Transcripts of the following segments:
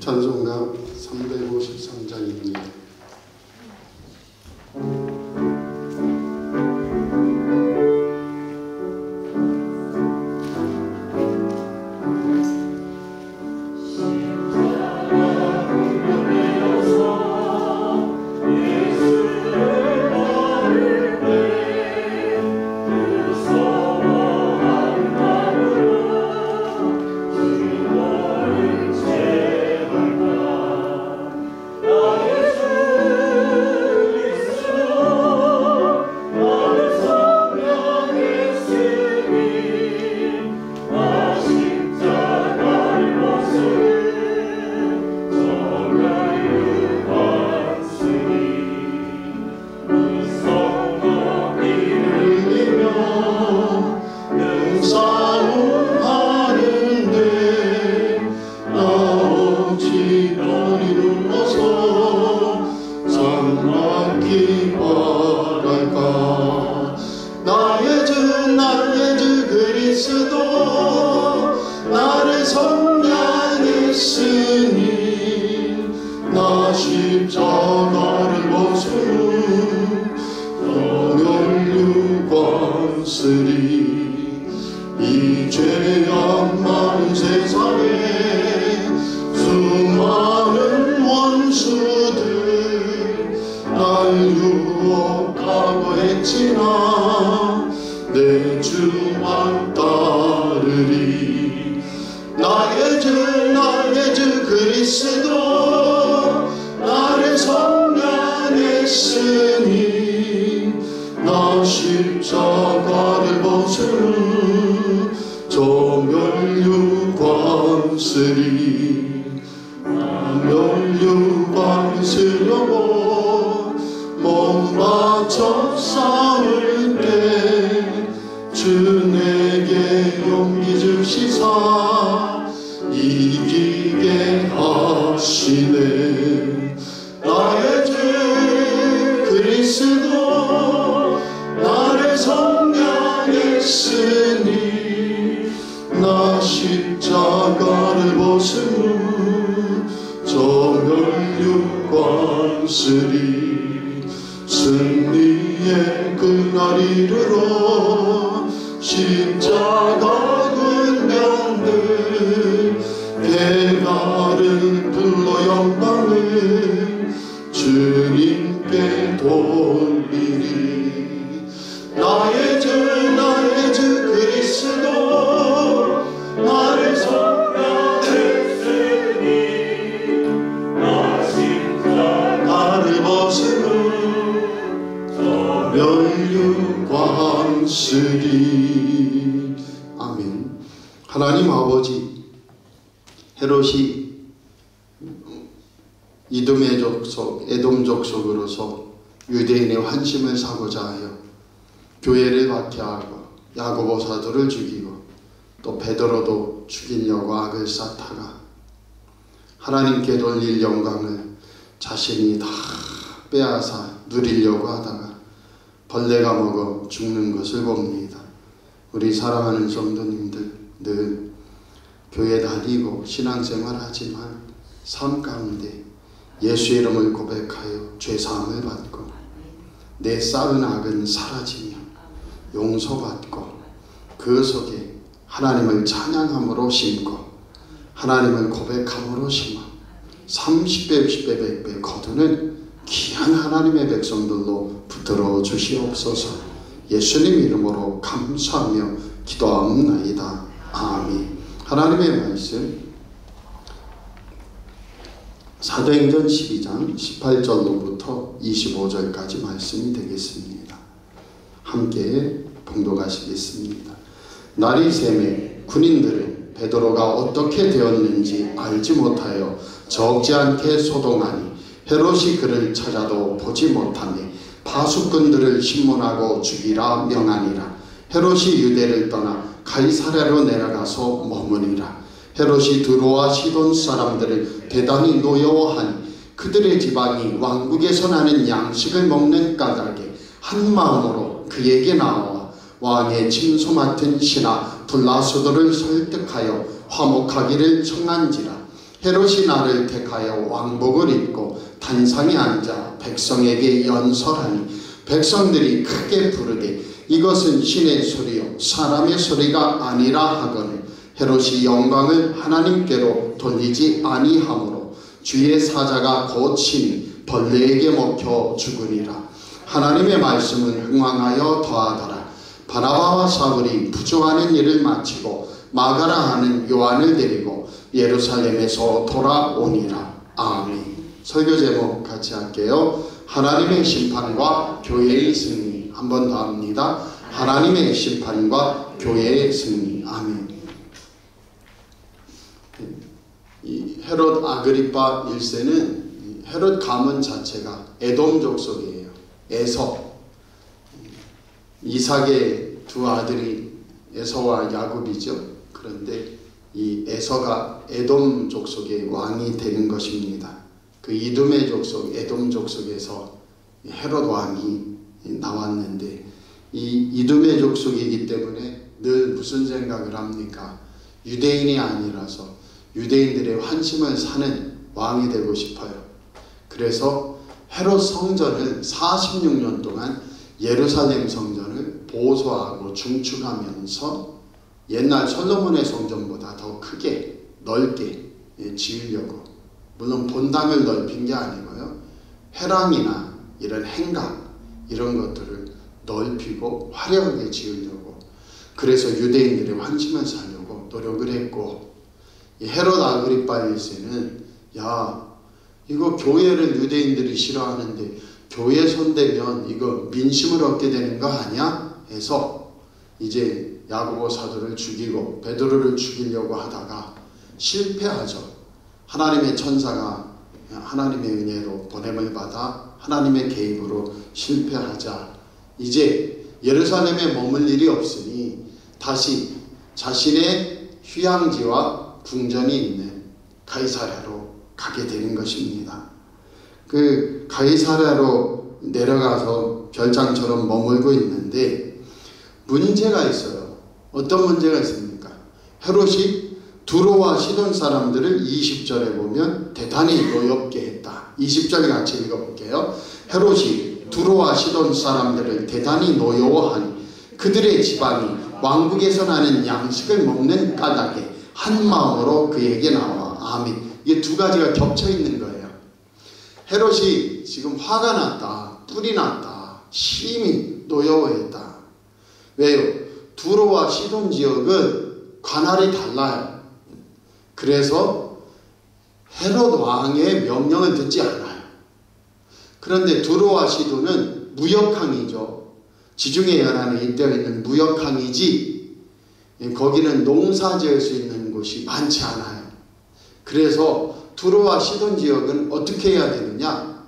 찬송가 353장입니다. 이 죄악 많은 세상에 수많은 원수들 날 유혹하고 했지나 내 주만 따르리. 나의 주 그리스도 나를 성량했으니 나 십자가를 벗은 저 멸류관 쓰리. 멸류관 쓰려고 몸 바쳐 싸울 때 주 내게 용기 주시사 이기게 하시네. 나의 주 그리스도 나를 성량했으니 나 십자가를 벗은 저 멸류관 쓰리. 승리의 그날 이르러 십자가 군병들 대가를 불러 영광을 주님께 돌리리. 나의 주 그리스도 나를 성량했으니 나 십자가를 벗은 저 멸류관 쓰리. 아멘. 하나님 아버지, 헤롯이 에돔 족속으로서 유대인의 환심을 사고자 하여 교회를 박해하고 야고보 사도를 죽이고 또 베드로도 죽이려고 악을 쌓다가 하나님께 돌릴 영광을 자신이 다 빼앗아 누리려고 하다가 벌레가 먹어 죽는 것을 봅니다. 우리 사랑하는 성도님들 늘 교회 다니고 신앙생활 하지만 삶 가운데 예수 이름을 고백하여 죄사함을 받고 내 쌓은 악은 사라지며 용서받고 그 속에 하나님을 찬양함으로 심고 하나님을 고백함으로 심어 30배, 60배, 100배 거두는 귀한 하나님의 백성들로 붙들어 주시옵소서. 예수님 이름으로 감사하며 기도하옵나이다. 아멘. 하나님의 말씀 사도행전 12장 18절로부터 25절까지 말씀이 되겠습니다. 함께 봉독하시겠습니다. 날이 새매 군인들은 베드로가 어떻게 되었는지 알지 못하여 적지 않게 소동하니 헤롯이 그를 찾아도 보지 못하며 파수꾼들을 신문하고 죽이라 명하니라. 헤롯이 유대를 떠나 가이사랴로 내려가서 머무니라. 헤롯이 두로와 시돈 사람들을 대단히 노여워하니 그들의 지방이 왕국에서 나는 양식을 먹는 까닭에 한 마음으로 그에게 나와 왕의 침소 맡은 신하 블라소도를 설득하여 화목하기를 청한지라. 헤롯이 나를 택하여 왕복을 입고 단상에 앉아 백성에게 연설하니 백성들이 크게 부르되 이것은 신의 소리요 사람의 소리가 아니라 하거늘 헤롯이 영광을 하나님께로 돌리지 아니하므로 주의 사자가 곧 친히 벌레에게 먹혀 죽으리라. 하나님의 말씀은 흥왕하여 더하더라. 바나바와 사울이 부조하는 일을 마치고 마가라 하는 요한을 데리고 예루살렘에서 돌아오니라. 아멘. 설교 제목 같이 할게요. 하나님의 심판과 교회의 승리. 한 번 더 합니다. 하나님의 심판과 교회의 승리. 아멘. 이 헤롯 아그리파 1세는 헤롯 가문 자체가 에돔 족속이에요. 에서. 이삭의 두 아들이 에서와 야곱이죠. 그런데 이 에서가 에돔 족속의 왕이 되는 것입니다. 그 이두메 족속, 에돔 족속에서 헤롯 왕이 나왔는데 이 이두메 족속이기 때문에 늘 무슨 생각을 합니까? 유대인이 아니라서 유대인들의 환심을 사는 왕이 되고 싶어요. 그래서 헤롯 성전을 46년 동안 예루살렘 성전을 보수하고 중축하면서 옛날 솔로몬의 성전보다 더 크게 넓게 지으려고, 물론 본당을 넓힌 게 아니고요, 회랑이나 이런 행각 이런 것들을 넓히고 화려하게 지으려고, 그래서 유대인들의 환심을 사려고 노력을 했고, 이 헤롯 아그리파 1세는 야 이거 교회를 유대인들이 싫어하는데 교회 손대면 이거 민심을 얻게 되는 거 아니야? 해서 이제 야고보 사도를 죽이고 베드로를 죽이려고 하다가 실패하죠. 하나님의 천사가 하나님의 은혜로 보냄을 받아 하나님의 개입으로 실패하자 이제 예루살렘에 머물 일이 없으니 다시 자신의 휴양지와 궁전이 있는 가이사랴로 가게 되는 것입니다. 그 가이사랴로 내려가서 별장처럼 머물고 있는데 문제가 있어요. 어떤 문제가 있습니까? 헤롯이 두로와 시돈 사람들을 20절에 보면 대단히 노엽게 했다. 20절 같이 읽어볼게요. 헤롯이 두로와 시돈 사람들을 대단히 노여워하니 그들의 지방이 왕국에서 나는 양식을 먹는 까닭에 한 마음으로 그에게 나와. 아멘. 이게 두 가지가 겹쳐 있는 거예요. 헤롯이 지금 화가 났다. 뿔이 났다. 심히 노여워했다. 왜요? 두로와 시돈 지역은 관할이 달라요. 그래서 헤롯 왕의 명령을 듣지 않아요. 그런데 두로와 시돈은 무역항이죠. 지중해 연안에 잇대어 있는 무역항이지 거기는 농사 지을 수 있는 곳이 많지 않아요. 그래서 두로와 시돈 지역은 어떻게 해야 되느냐?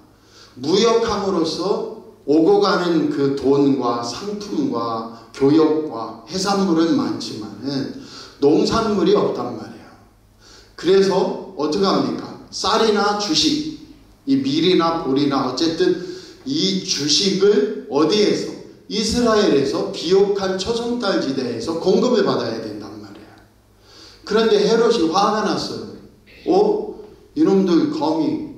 무역항으로서 오고 가는 그 돈과 상품과 교역과 해산물은 많지만은 농산물이 없단 말이에요. 그래서 어떻게 합니까? 쌀이나 주식, 이 밀이나 보리나 어쨌든 이 주식을 어디에서? 이스라엘에서 비옥한 초성달 지대에서 공급을 받아야 된단 말이에요. 그런데 헤롯이 화가 났어요. 이놈들 감히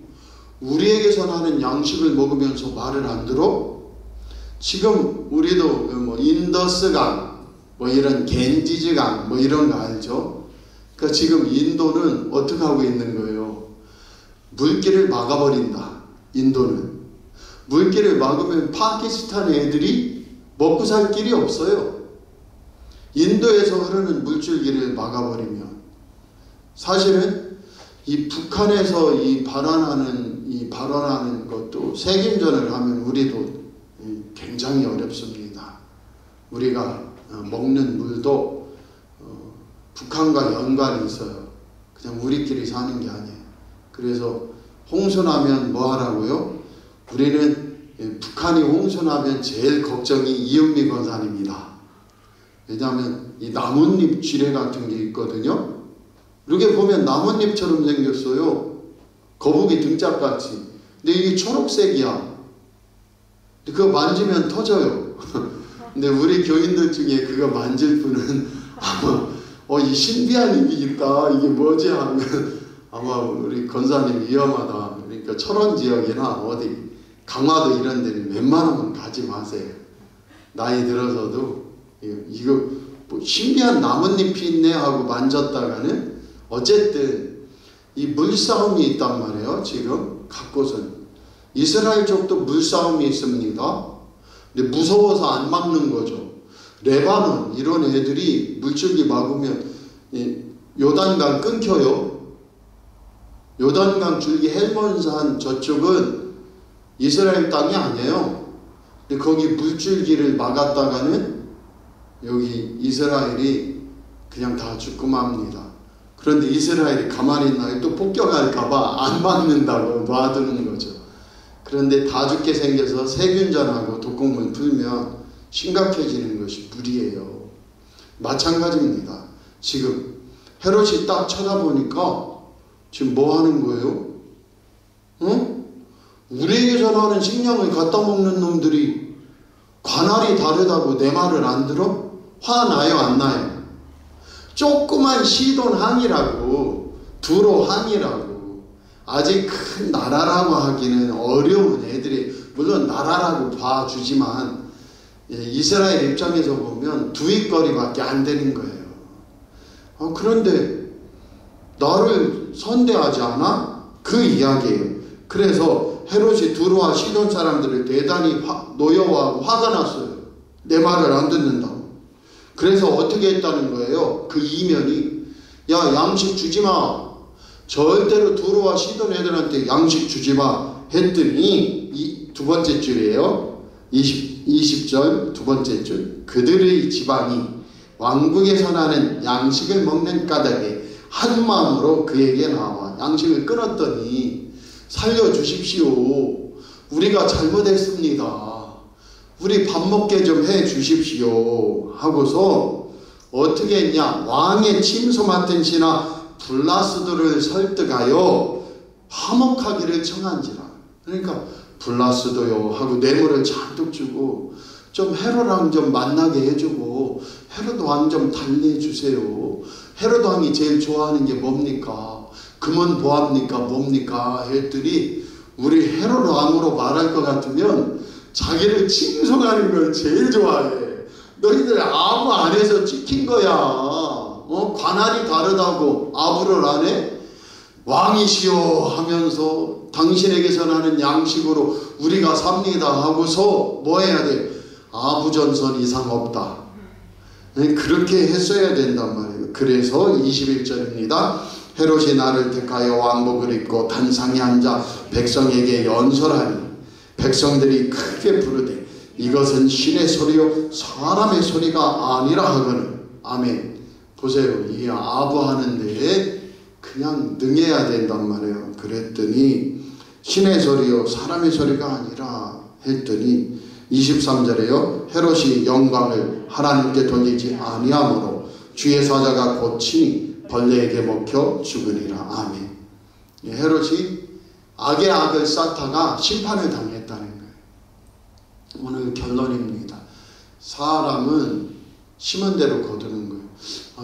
우리에게서 나는 양식을 먹으면서 말을 안 들어? 지금 우리도 뭐 인더스강, 뭐 이런 겐지즈강 뭐 이런 거 알죠? 그러니까 지금 인도는 어떻게 하고 있는 거예요? 물길을 막아버린다. 인도는 물길을 막으면 파키스탄 애들이 먹고 살 길이 없어요. 인도에서 흐르는 물줄기를 막아버리면 사실은 이 북한에서 발언하는 것도 세균전을 하면 우리도 굉장히 어렵습니다. 우리가 먹는 물도 북한과 연관이 있어요. 그냥 우리끼리 사는 게 아니에요. 그래서 홍수나면 뭐 하라고요? 우리는 북한이 홍수나면 제일 걱정이 이은미 권사님입니다. 왜냐하면 이 나뭇잎 쥐레 같은 게 있거든요. 이렇게 보면 나뭇잎처럼 생겼어요. 거북이 등짝같이. 근데 이게 초록색이야. 그거 만지면 터져요. 근데 우리 교인들 중에 그거 만질 분은 아마 이 신비한 힘이 있다. 이게 뭐지 하면 아마 우리 권사님 위험하다. 그러니까 철원 지역이나 어디 강화도 이런 데는 웬만하면 가지 마세요. 나이 들어서도 이거 뭐 신기한 나뭇잎이 있네 하고 만졌다가는 어쨌든 이 물싸움이 있단 말이에요. 지금 각곳은 이스라엘 쪽도 물싸움이 있습니다. 근데 무서워서 안 막는 거죠. 레바논 이런 애들이 물줄기 막으면 요단강 끊겨요. 요단강 줄기 헬몬산 저쪽은 이스라엘 땅이 아니에요. 근데 거기 물줄기를 막았다가는 여기 이스라엘이 그냥 다 죽고 맙니다. 그런데 이스라엘이 가만히 있나요? 또 폭격할까봐 안 막는다고 놔두는 거죠. 그런데 다 죽게 생겨서 세균전하고 독극물 풀면 심각해지는 것이 물이에요. 마찬가지입니다. 지금 헤롯이 딱 쳐다보니까 지금 뭐 하는 거예요? 응? 우리에게 전하는 식량을 갖다 먹는 놈들이 관할이 다르다고 내 말을 안 들어? 화나요 안 나요? 조그만 시돈 항이라고 두로 항이라고 아직 큰 나라라고 하기는 어려운 애들이 물론 나라라고 봐주지만 이스라엘 입장에서 보면 두잇거리밖에 안 되는 거예요. 그런데 나를 선대하지 않아? 그 이야기예요. 그래서 헤롯이 두로와 시돈 사람들을 대단히 노여워하고 화가 났어요. 내 말을 안 듣는다고. 그래서 어떻게 했다는 거예요? 그 이면이 야 양식 주지마. 절대로 두로와 시돈 애들한테 양식 주지마 했더니 이 두 번째 줄이에요. 20절 두 번째 줄. 그들의 집안이 왕국에서 나는 양식을 먹는 까닭에 한 마음으로 그에게 나와 양식을 끊었더니 살려주십시오. 우리가 잘못했습니다. 우리 밥 먹게 좀 해주십시오 하고서 어떻게 했냐. 왕의 침소 맡은 신하 블라스도를 설득하여 화목하기를 청한지라. 그러니까 블라스도요 하고 뇌물을 잔뜩 주고 좀 헤롯 왕 좀 만나게 해주고 헤롯 왕 좀 달래주세요. 헤롯 왕이 제일 좋아하는 게 뭡니까? 금은 보합니까? 뭡니까? 했더니 우리 헤롯 왕으로 말할 것 같으면 자기를 칭송하는 걸 제일 좋아해. 너희들 아부 안에서 찍힌 거야. 관할이 다르다고 아부를 안 해? 왕이시여 하면서 당신에게서 나는 양식으로 우리가 삽니다 하고서 뭐 해야 돼? 아부전선 이상 없다. 그렇게 했어야 된단 말이에요. 그래서 21절입니다. 헤롯이 나를 택하여 왕복을 입고 단상에 앉아 백성에게 연설하니 백성들이 크게 부르되 이것은 신의 소리요 사람의 소리가 아니라 하거늘. 아멘. 보세요. 이 아부하는데 그냥 능해야 된단 말이에요. 그랬더니 신의 소리요 사람의 소리가 아니라 했더니 23절에요. 헤롯이 영광을 하나님께 돌리지 아니하므로 주의 사자가 고치니 벌레에게 먹혀 죽으리라. 아멘. 헤롯이 악의 악을 쌓다가 심판을 당했다는 거예요. 오늘 결론입니다. 사람은 심은 대로 거두는 거예요.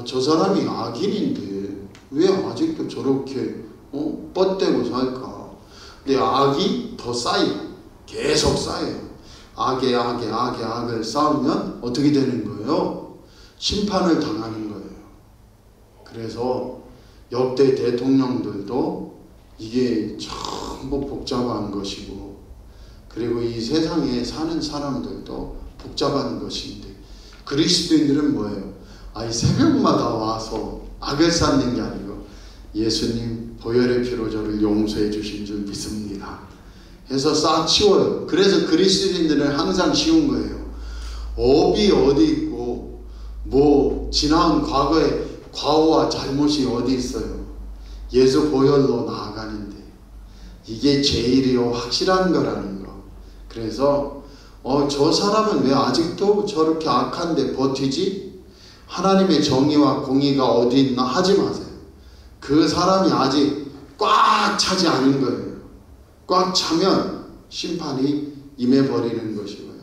저 사람이 악인인데 왜 아직도 저렇게 뻗대고 살까? 근데 악이 더 쌓여. 계속 쌓여요. 악의 악을 쌓으면 어떻게 되는 거예요? 심판을 당하는 거예요. 그래서 역대 대통령들도 이게 전부 복잡한 것이고 그리고 이 세상에 사는 사람들도 복잡한 것인데 그리스도인들은 뭐예요? 이 새벽마다 와서 악을 쌓는 게 아니고 예수님 보혈의 피로 저를 용서해 주신 줄 믿습니다 해서 싹 치워요. 그래서 그리스도인들은 항상 쉬운 거예요. 업이 어디 있고 뭐 지난 과거에 과오와 잘못이 어디 있어요. 예수 보혈로 나아가는데 이게 제일이요 확실한 거라는 거. 그래서 저 사람은 왜 아직도 저렇게 악한데 버티지? 하나님의 정의와 공의가 어디 있나 하지 마세요. 그 사람이 아직 꽉 차지 않은 거예요. 꽉 차면 심판이 임해버리는 것이고요.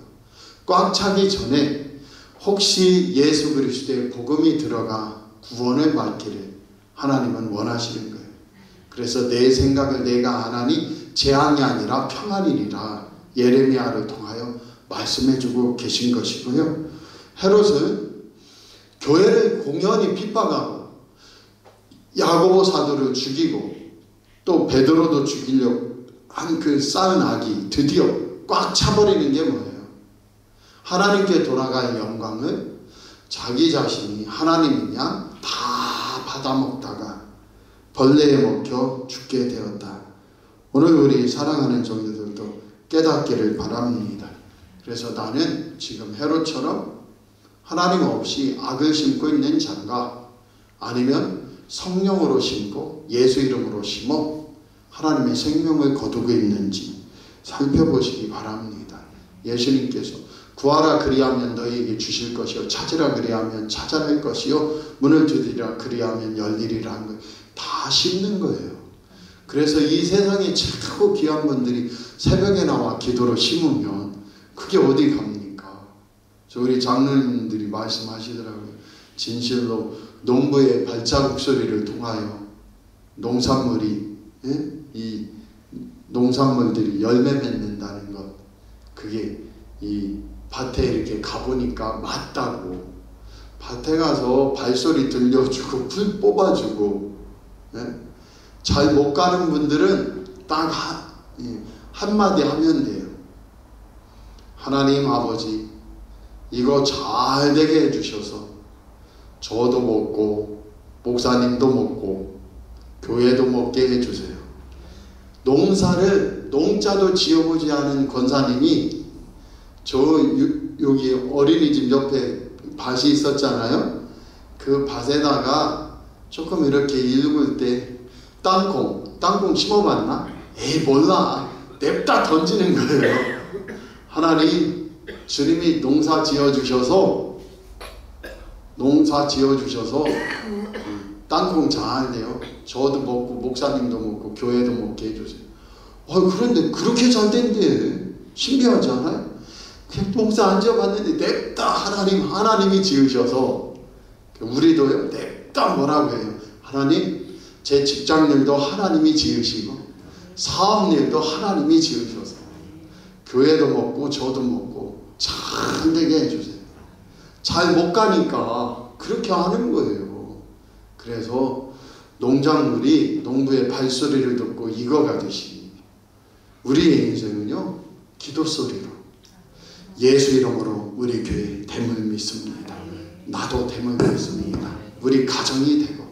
꽉 차기 전에 혹시 예수 그리스도의 복음이 들어가 구원을 받기를 하나님은 원하시는 거예요. 그래서 내 생각을 내가 안 하니 재앙이 아니라 평안이니라 예레미야를 통하여 말씀해주고 계신 것이고요. 헤롯은 교회를 공연히 핍박하고 야고보 사도를 죽이고 또 베드로도 죽이려고 한 그 쌓은 악이 드디어 꽉 차버리는 게 뭐예요? 하나님께 돌아갈 영광을 자기 자신이 하나님이냐 다 받아먹다가 벌레에 먹혀 죽게 되었다. 오늘 우리 사랑하는 성도들도 깨닫기를 바랍니다. 그래서 나는 지금 헤롯처럼 하나님 없이 악을 심고 있는 자인가, 아니면 성령으로 심고 예수 이름으로 심어 하나님의 생명을 거두고 있는지 살펴보시기 바랍니다. 예수님께서 구하라 그리하면 너희에게 주실 것이요 찾으라 그리하면 찾아낼 것이요 문을 두드리라 그리하면 열리리라 한 걸 다 심는 거예요. 그래서 이 세상에 최고 귀한 분들이 새벽에 나와 기도로 심으면 그게 어디 갑니까? 저 우리 장로님들이 말씀하시더라고요. 진실로 농부의 발자국 소리를 통하여 농산물이 이 농산물들이 열매 맺는다는 것, 그게 이 밭에 이렇게 가보니까 맞다고. 밭에 가서 발소리 들려주고 풀 뽑아주고, 잘 못 가는 분들은 딱 한마디 하면 돼요. 하나님 아버지, 이거 잘 되게 해주셔서 저도 먹고 목사님도 먹고 교회도 먹게 해주세요. 농사를 농자도 지어보지 않은 권사님이 여기 어린이집 옆에 밭이 있었잖아요. 그 밭에다가 조금 이렇게 읽을 때 땅콩 심어봤나? 에이 몰라, 냅다 던지는 거예요. 하나님, 주님이 농사 지어주셔서 땅콩 잘 돼요. 저도 먹고 목사님도 먹고 교회도 먹게 해주세요. 그런데 그렇게 잘 된대. 신기하지 않아요? 그냥 농사 안 지어봤는데 냅다 하나님이 지으셔서. 우리도요, 냅다 뭐라고 해요? 하나님, 제 직장일도 하나님이 지으시고 사업일도 하나님이 지으셔서 교회도 먹고 저도 먹고 잘 되게 해주세요. 잘 못 가니까 그렇게 하는 거예요. 그래서 농작물이 농부의 발소리를 듣고 익어가듯이 우리의 인생은요, 기도 소리로 예수 이름으로 우리 교회 됨을 믿습니다. 나도 됨을 믿습니다. 우리 가정이 되고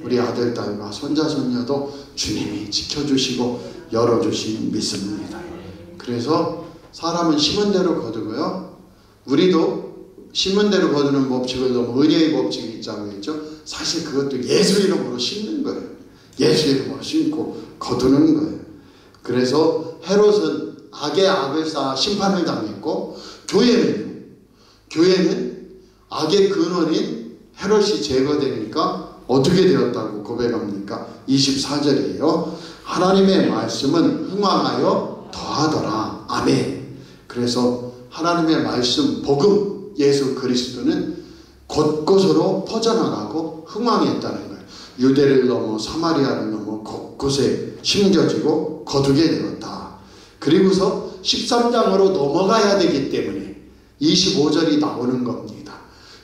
우리 아들, 딸과 손자, 손녀도 주님이 지켜주시고 열어주시 믿습니다. 그래서 사람은 심은 대로 거두고요, 우리도 심은 대로 거두는 법칙을 너무 은혜의 법칙이 있다고 했죠. 사실 그것도 예수 이름으로 심는 거예요. 예수 이름으로 심고 거두는 거예요. 그래서 헤롯은 악의 악을 쌓아 심판을 당했고, 교회는 악의 근원인 헤롯이 제거되니까 어떻게 되었다고 고백합니까? 24절이에요. 하나님의 말씀은 흥왕하여 더하더라. 아멘. 그래서 하나님의 말씀, 복음, 예수 그리스도는 곳곳으로 퍼져나가고 흥왕했다는 거예요. 유대를 넘어 사마리아를 넘어 곳곳에 심겨지고 거두게 되었다. 그리고서 13장으로 넘어가야 되기 때문에 25절이 나오는 겁니다.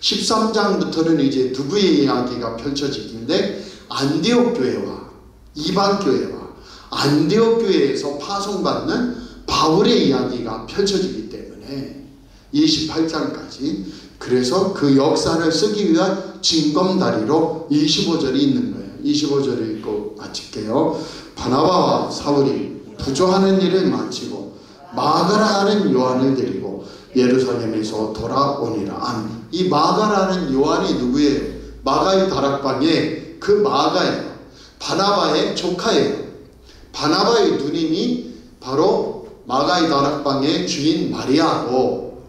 13장부터는 이제 누구의 이야기가 펼쳐지는데, 안디옥 교회와 이방 교회와 안디옥 교회에서 파송받는 바울의 이야기가 펼쳐지기 때문에 28장까지, 그래서 그 역사를 쓰기 위한 징검다리로 25절이 있는 거예요. 25절을 읽고 마칠게요. 바나바와 사울이 부조하는 일을 마치고 마가라는 요한을 데리고 예루살렘에서 돌아오니라. 이 마가라는 요한이 누구예요? 마가의 다락방에 그 마가예요. 바나바의 조카예요. 바나바의 누님이 바로 마가의 다락방의 주인 마리아고,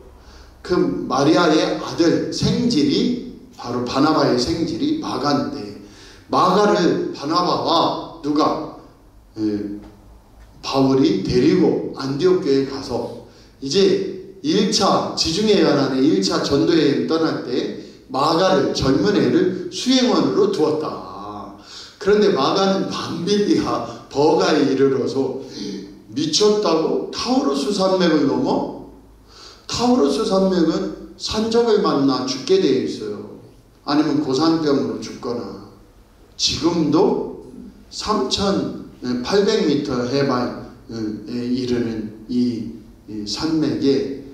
그 마리아의 아들 생질이 바로 바나바의 생질이 마가인데, 마가를 바나바와 바울이 데리고 안디옥 교회에 가서 이제 1차 지중해 연안의 1차 전도여행 떠날 때 마가를, 젊은 애를 수행원으로 두었다. 그런데 마가는 밤빌리가 버가에 이르러서 미쳤다고? 타우루스 산맥을 넘어? 타우루스 산맥은 산적을 만나 죽게 되어 있어요. 아니면 고산병으로 죽거나. 지금도 3,800m 해발에 이르는 이 산맥에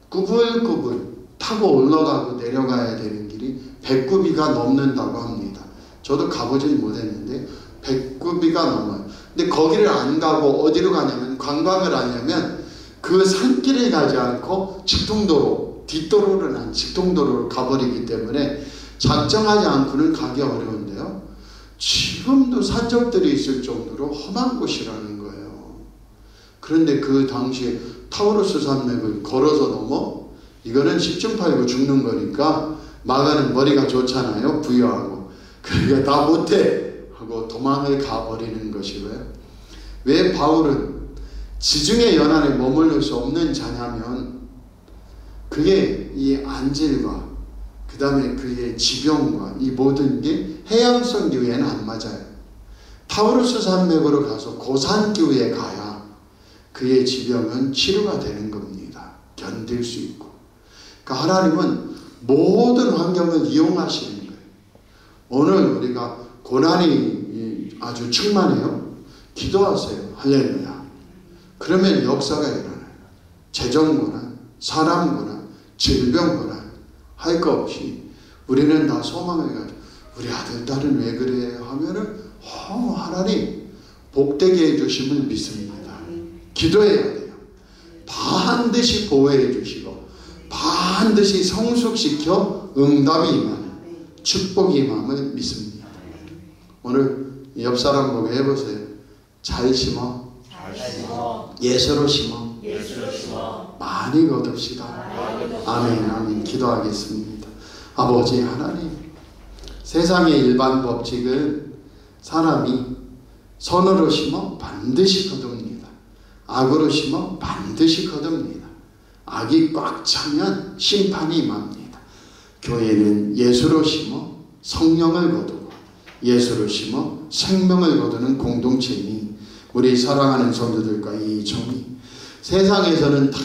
꾸불꾸불 타고 올라가고 내려가야 되는 길이 100구비가 넘는다고 합니다. 저도 가보진 못했는데 100구비가 넘어요. 근데 거기를 안 가고 어디로 가냐면, 관광을 하려면 그 산길을 가지 않고 직통도로, 뒷도로를 안 직통도로를 가버리기 때문에 작정하지 않고는 가기 어려운데요. 지금도 산적들이 있을 정도로 험한 곳이라는 거예요. 그런데 그 당시에 타우루스 산맥을 걸어서 넘어? 이거는 10중8구 죽는 거니까 마가는 머리가 좋잖아요. 부유하고. 그러니까 다 못해 하고 도망을 가버리는 것이고요. 왜 바울은 지중해 연안에 머물러 수 없는 자냐면, 그게 이 안질과 그 다음에 그의 지병과 이 모든 게 해양성 기후에는 안 맞아요. 타우루스 산맥으로 가서 고산 기후에 가야 그의 지병은 치료가 되는 겁니다. 견딜 수 있고. 그러니까 하나님은 모든 환경을 이용하시는 거예요. 오늘 우리가 고난이 아주 충만해요. 기도하세요. 할렐루야. 그러면 역사가 일어나요. 재정고난, 사람고난, 질병고난 할 거 없이 우리는 다 소망을 가지고, 우리 아들 딸은 왜 그래 하면은 하나님 복되게 해주심을 믿습니다. 기도해야 돼요. 반드시 보호해 주시고 반드시 성숙시켜 응답이 임하는, 축복이 임함을 믿습니다. 오늘 옆 사람 보고 해보세요. 잘 심어, 예수로 심어, 많이 거둡시다. 아멘. 아멘. 기도하겠습니다. 아버지 하나님, 세상의 일반 법칙은 사람이 선으로 심어 반드시 거둡니다. 악으로 심어 반드시 거둡니다. 악이 꽉 차면 심판이 임합니다. 교회는 예수로 심어 성령을 거두고 예수로 심어 생명을 거두는 공동체이니, 우리 사랑하는 성도들과 이 정의, 세상에서는 다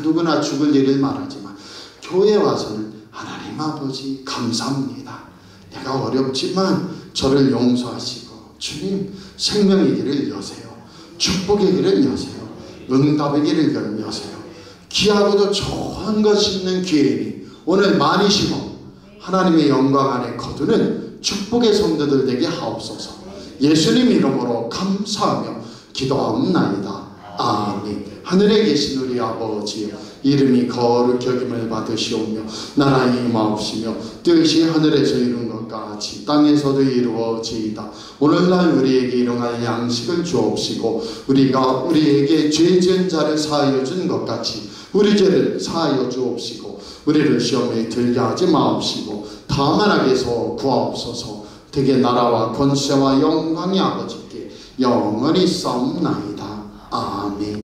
누구나 죽을 일을 말하지만 교회에 와서는 하나님 아버지 감사합니다. 내가 어렵지만 저를 용서하시고 주님 생명의 길을 여세요. 축복의 길을 여세요. 응답의 길을 여세요. 귀하고도 좋은 것 심는 기회니 오늘 많이 심어 하나님의 영광 안에 거두는 축복의 성도들 되게 하옵소서. 예수님 이름으로 감사하며 기도하옵나이다. 아멘. 하늘에 계신 우리 아버지여, 이름이 거룩히 여김을 받으시오며 나라의 임하옵시며 뜻이 하늘에서 이룬 것 같이 땅에서도 이루어지이다. 오늘날 우리에게 일용할 양식을 주옵시고 우리가 우리에게 죄 지은 자를 사하여 준 것 같이 우리 죄를 사하여 주옵시고 우리를 시험에 들게 하지 마옵시고 다만 악에서 구하옵소서. 되게 나라와 권세와 영광이 아버지께 영원히 싸움나이다. 아멘.